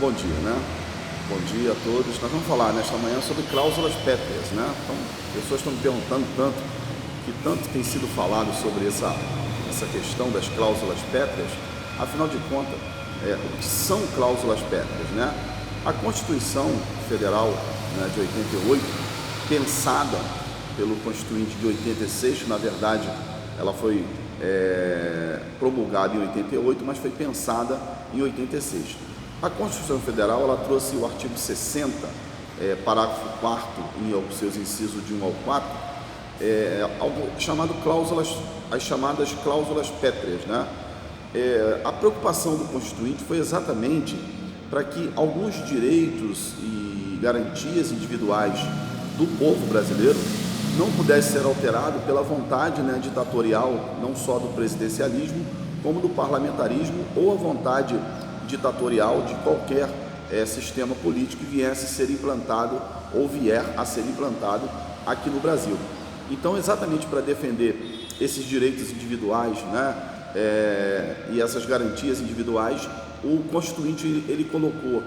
Bom dia, né? Bom dia a todos. Nós vamos falar nesta manhã sobre cláusulas pétreas, né? Então, pessoas estão me perguntando tanto tem sido falado sobre essa questão das cláusulas pétreas. Afinal de contas, o que são cláusulas pétreas, né? A Constituição Federal, né, de 88, pensada pelo Constituinte de 86, na verdade, ela foi promulgada em 88, mas foi pensada em 86. A Constituição Federal, ela trouxe o artigo 60, parágrafo 4º, em seus incisos de 1 ao 4, algo chamado as chamadas cláusulas pétreas, né? A preocupação do Constituinte foi exatamente para que alguns direitos e garantias individuais do povo brasileiro não pudesse ser alterado pela vontade, né, ditatorial, não só do presidencialismo, como do parlamentarismo ou a vontade ditatorial de qualquer sistema político que viesse a ser implantado ou vier a ser implantado aqui no Brasil. Então, exatamente para defender esses direitos individuais, né, e essas garantias individuais, o Constituinte ele colocou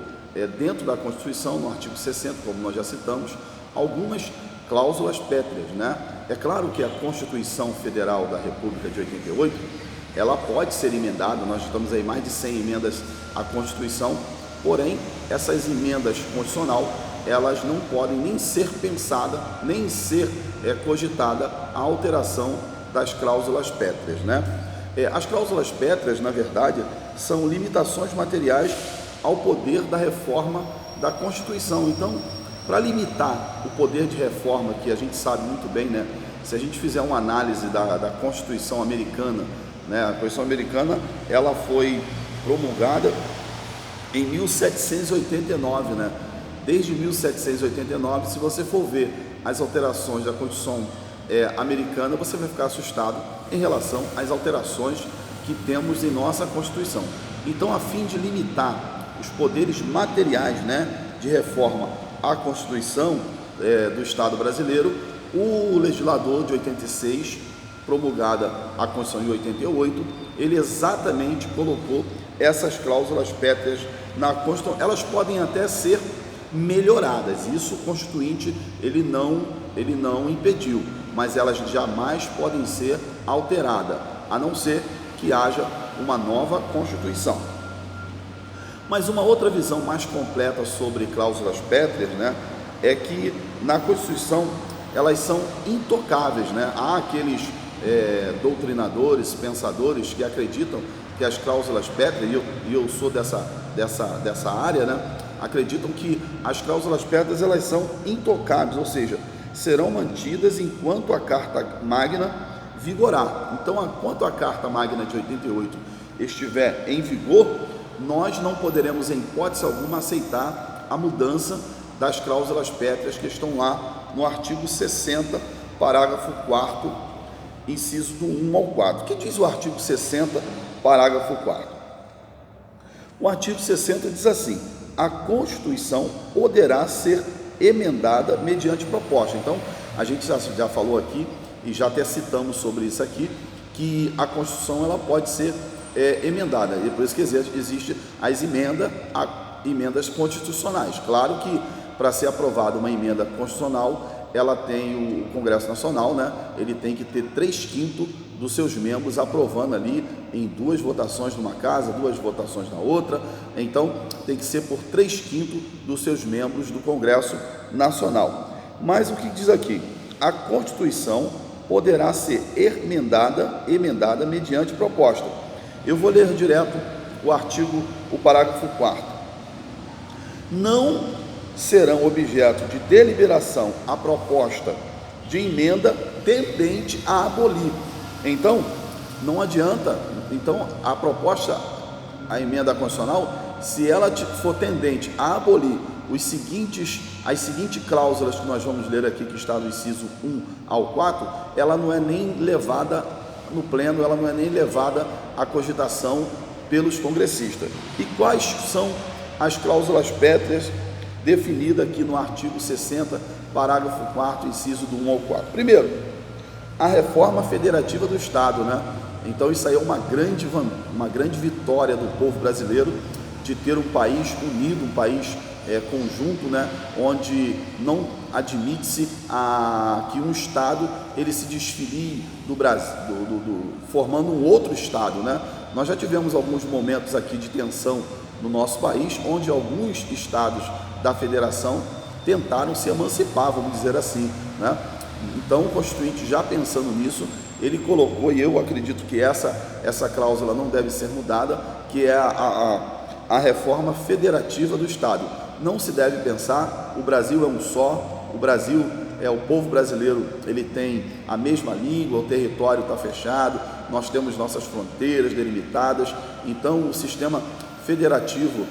dentro da Constituição, no artigo 60, como nós já citamos, algumas cláusulas pétreas, né? É claro que a Constituição Federal da República de 88, ela pode ser emendada, nós estamos aí mais de 100 emendas à Constituição, porém, essas emendas constitucional, elas não podem nem ser pensadas, nem ser cogitada a alteração das cláusulas pétreas, né? As cláusulas pétreas, na verdade, são limitações materiais ao poder da reforma da Constituição. Então, para limitar o poder de reforma, que a gente sabe muito bem, né? Se a gente fizer uma análise da Constituição americana, né? A Constituição americana, ela foi promulgada em 1789, né? Desde 1789, se você for ver as alterações da Constituição americana, você vai ficar assustado em relação às alterações que temos em nossa Constituição. Então, a fim de limitar os poderes materiais, né, de reforma à Constituição do Estado brasileiro, o legislador de 86, promulgada a Constituição em 88, ele exatamente colocou essas cláusulas pétreas na Constituição. Elas podem até ser melhoradas, isso o Constituinte ele não impediu, mas elas jamais podem ser alteradas, a não ser que haja uma nova Constituição. Mas uma outra visão mais completa sobre cláusulas pétreas, né, é que na Constituição elas são intocáveis, né? Há aqueles doutrinadores, pensadores que acreditam que as cláusulas pétreas, e eu sou dessa área, né, acreditam que as cláusulas pétreas elas são intocáveis, ou seja, serão mantidas enquanto a Carta Magna vigorar. Então, enquanto a Carta Magna de 88 estiver em vigor, nós não poderemos, em hipótese alguma, aceitar a mudança das cláusulas pétreas que estão lá no artigo 60, parágrafo 4º, inciso do 1 ao 4. O que diz o artigo 60, parágrafo 4º? O artigo 60 diz assim: a Constituição poderá ser emendada mediante proposta. Então, a gente já falou aqui e já até citamos sobre isso aqui, que a Constituição ela pode ser emendada, e por isso que existe as emendas constitucionais. Claro que para ser aprovada uma emenda constitucional, ela tem o Congresso Nacional, né? Ele tem que ter 3/5 dos seus membros aprovando ali em 2 votações numa casa, 2 votações na outra. Então tem que ser por 3/5 dos seus membros do Congresso Nacional. Mas o que diz aqui? A Constituição poderá ser emendada mediante proposta. Eu vou ler direto o parágrafo 4º. Não serão objeto de deliberação a proposta de emenda tendente a abolir. Então, não adianta. Então, a emenda constitucional, se ela for tendente a abolir as seguintes cláusulas que nós vamos ler aqui, que está no inciso 1 ao 4, ela não é nem levada no pleno, ela não é nem levada à cogitação pelos congressistas. E quais são as cláusulas pétreas definidas aqui no artigo 60, parágrafo 4º, inciso do 1 ao 4? Primeiro, a reforma federativa do Estado, né? Então isso aí é uma grande vitória do povo brasileiro, de ter um país unido, um país conjunto, né, onde não admite-se que um Estado ele se desfilie do Brasil, formando um outro Estado, né? Nós já tivemos alguns momentos aqui de tensão no nosso país, onde alguns estados da federação tentaram se emancipar, vamos dizer assim, né? Então o Constituinte, já pensando nisso, ele colocou, e eu acredito que essa cláusula não deve ser mudada, que é a reforma federativa do Estado. Não se deve pensar, o Brasil é um só, o Brasil o povo brasileiro, ele tem a mesma língua, o território está fechado, nós temos nossas fronteiras delimitadas, então o sistema federativo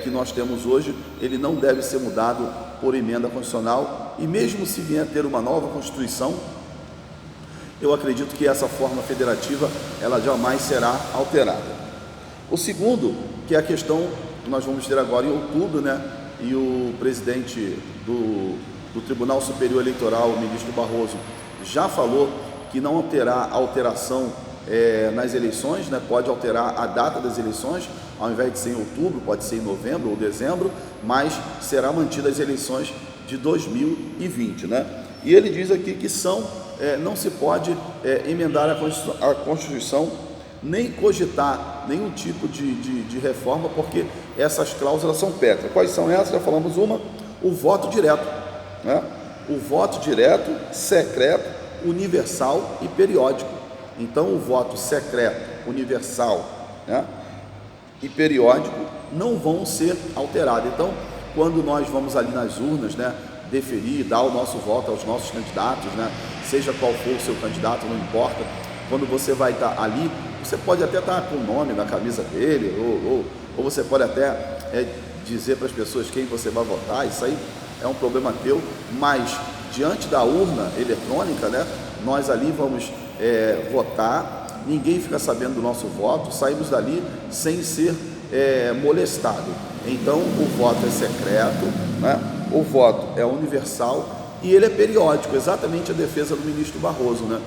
que nós temos hoje, ele não deve ser mudado por emenda constitucional, e mesmo se vier a ter uma nova Constituição, eu acredito que essa forma federativa, ela jamais será alterada. O segundo, que é a questão que nós vamos ter agora em outubro, né? E o presidente do Tribunal Superior Eleitoral, o ministro Barroso, já falou que não terá alteração nas eleições, né? Pode alterar a data das eleições, ao invés de ser em outubro, pode ser em novembro ou dezembro, mas será mantida as eleições de 2020, né? E ele diz aqui que não se pode emendar a Constituição, nem cogitar nenhum tipo de reforma, porque essas cláusulas são pétreas. Quais são essas? Já falamos uma: o voto direto, né? O voto direto, secreto, universal e periódico. Então, o voto secreto, universal, né, e periódico não vão ser alterados. Então, quando nós vamos ali nas urnas, né, deferir, dar o nosso voto aos nossos candidatos, né, seja qual for o seu candidato, não importa, quando você vai estar ali, você pode até estar com o nome na camisa dele, ou você pode até dizer para as pessoas quem você vai votar. Isso aí é um problema teu, mas diante da urna eletrônica, né, nós ali vamos votar, ninguém fica sabendo do nosso voto, saímos dali sem ser molestado. Então o voto é secreto, né? O voto é universal e ele é periódico, exatamente a defesa do ministro Barroso, né?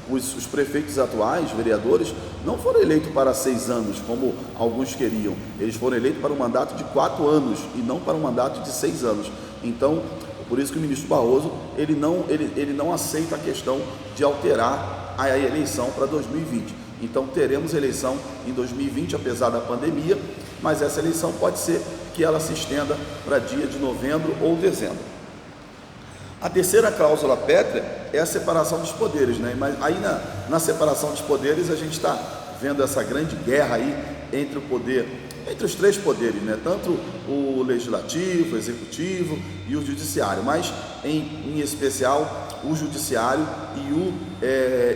Os prefeitos atuais, vereadores, não foram eleitos para 6 anos, como alguns queriam. Eles foram eleitos para um mandato de 4 anos e não para um mandato de 6 anos. Então, por isso que o ministro Barroso, ele não aceita a questão de alterar a eleição para 2020. Então, teremos eleição em 2020, apesar da pandemia, mas essa eleição pode ser que ela se estenda para dia de novembro ou dezembro. A terceira cláusula pétrea é a separação dos poderes, né? Mas aí na separação dos poderes a gente está vendo essa grande guerra aí entre os 3 poderes, né? Tanto o legislativo, o executivo e o judiciário, mas em especial o judiciário e o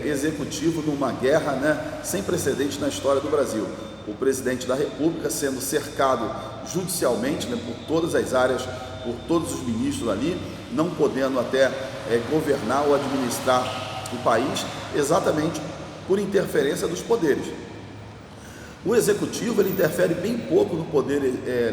executivo numa guerra, né, sem precedentes na história do Brasil. O presidente da República sendo cercado judicialmente, né, por todas as áreas, por todos os ministros ali, não podendo até governar ou administrar o país, exatamente por interferência dos poderes. O executivo ele interfere bem pouco no poder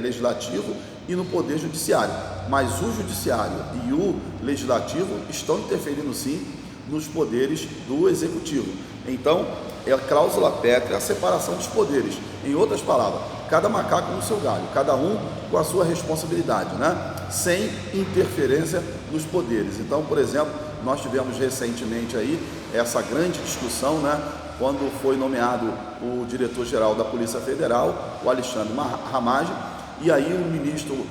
legislativo e no poder judiciário, mas o judiciário e o legislativo estão interferindo sim nos poderes do executivo. Então, é a cláusula pétrea, a separação dos poderes. Em outras palavras, cada macaco no seu galho, cada um com a sua responsabilidade, né? Sem interferência nos poderes. Então, por exemplo, nós tivemos recentemente aí essa grande discussão, né? Quando foi nomeado o diretor-geral da Polícia Federal, o Alexandre Ramagem, e aí o ministro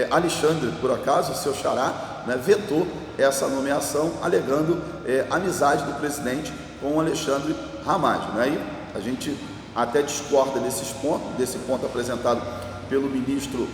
Alexandre, por acaso, seu xará, né, vetou essa nomeação, alegando amizade do presidente com o Alexandre Ramagem, né? E a gente até discorda desse ponto apresentado pelo ministro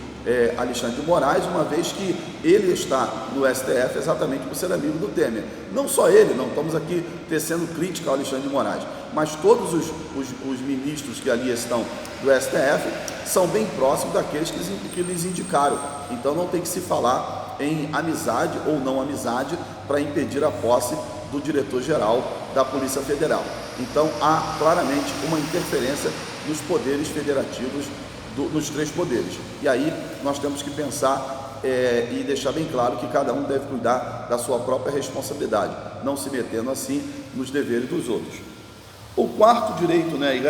Alexandre de Moraes, uma vez que ele está no STF exatamente por ser amigo do Temer. Não só ele, não estamos aqui tecendo crítica ao Alexandre de Moraes, mas todos os ministros que ali estão do STF são bem próximos daqueles que lhes indicaram. Então não tem que se falar em amizade ou não amizade para impedir a posse do diretor-geral da Polícia Federal. Então há claramente uma interferência nos poderes federativos, nos 3 poderes. E aí nós temos que pensar e deixar bem claro que cada um deve cuidar da sua própria responsabilidade, não se metendo assim nos deveres dos outros. O quarto direito, né,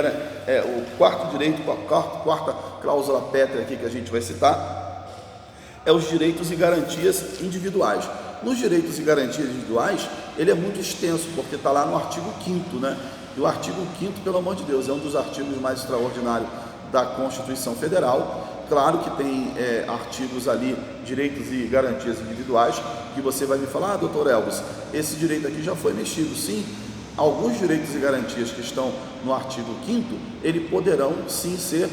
o quarto direito, a quarta cláusula pétrea aqui que a gente vai citar, é os direitos e garantias individuais. Nos direitos e garantias individuais, ele é muito extenso, porque está lá no artigo 5º, né? E o artigo 5º, pelo amor de Deus, é um dos artigos mais extraordinários da Constituição Federal. Claro que tem artigos ali, direitos e garantias individuais, que você vai me falar, doutor Elvis, esse direito aqui já foi mexido. Sim, alguns direitos e garantias que estão no artigo 5º, ele poderão sim ser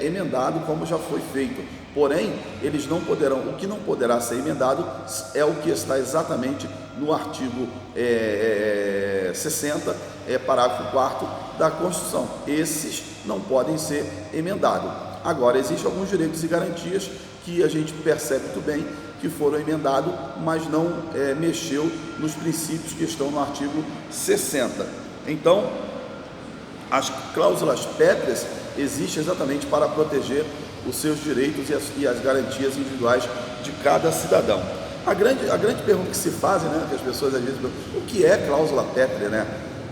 emendado, como já foi feito. Porém, eles não poderão, o que não poderá ser emendado é o que está exatamente no artigo 60, parágrafo 4º da Constituição. Esses não podem ser emendados. Agora, existem alguns direitos e garantias que a gente percebe muito bem que foram emendados, mas não mexeu nos princípios que estão no artigo 60. Então, as cláusulas pétreas existem exatamente para proteger os seus direitos e as garantias individuais de cada cidadão. A grande pergunta que se fazem, né, que as pessoas às vezes perguntam, o que é cláusula pétrea, né?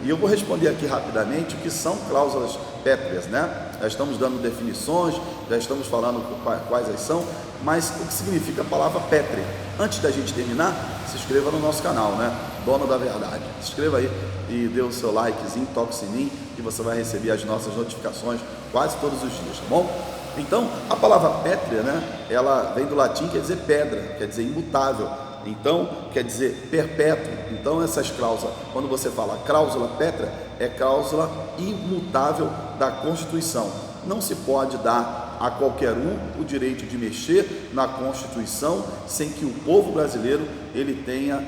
E eu vou responder aqui rapidamente o que são cláusulas pétreas, né? Já estamos dando definições, já estamos falando quais elas são, mas o que significa a palavra pétrea? Antes da gente terminar, se inscreva no nosso canal, né? Dono da Verdade. Se inscreva aí e dê o seu likezinho, toque o sininho, que você vai receber as nossas notificações quase todos os dias, tá bom? Então, a palavra pétrea, né? Ela vem do latim, quer dizer pedra, quer dizer imutável. Então, quer dizer perpétuo. Então, essas cláusulas, quando você fala cláusula pétrea, é cláusula imutável da Constituição. Não se pode dar a qualquer um o direito de mexer na Constituição sem que o povo brasileiro ele tenha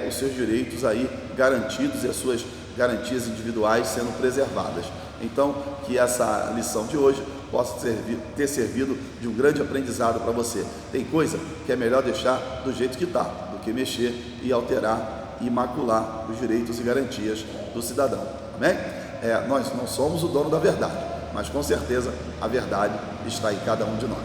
os seus direitos aí garantidos e as suas garantias individuais sendo preservadas. Então, que essa lição de hoje possa ter servido de um grande aprendizado para você. Tem coisa que é melhor deixar do jeito que está, do que mexer e alterar e macular os direitos e garantias do cidadão. Amém? Nós não somos o dono da verdade, mas com certeza a verdade está em cada um de nós.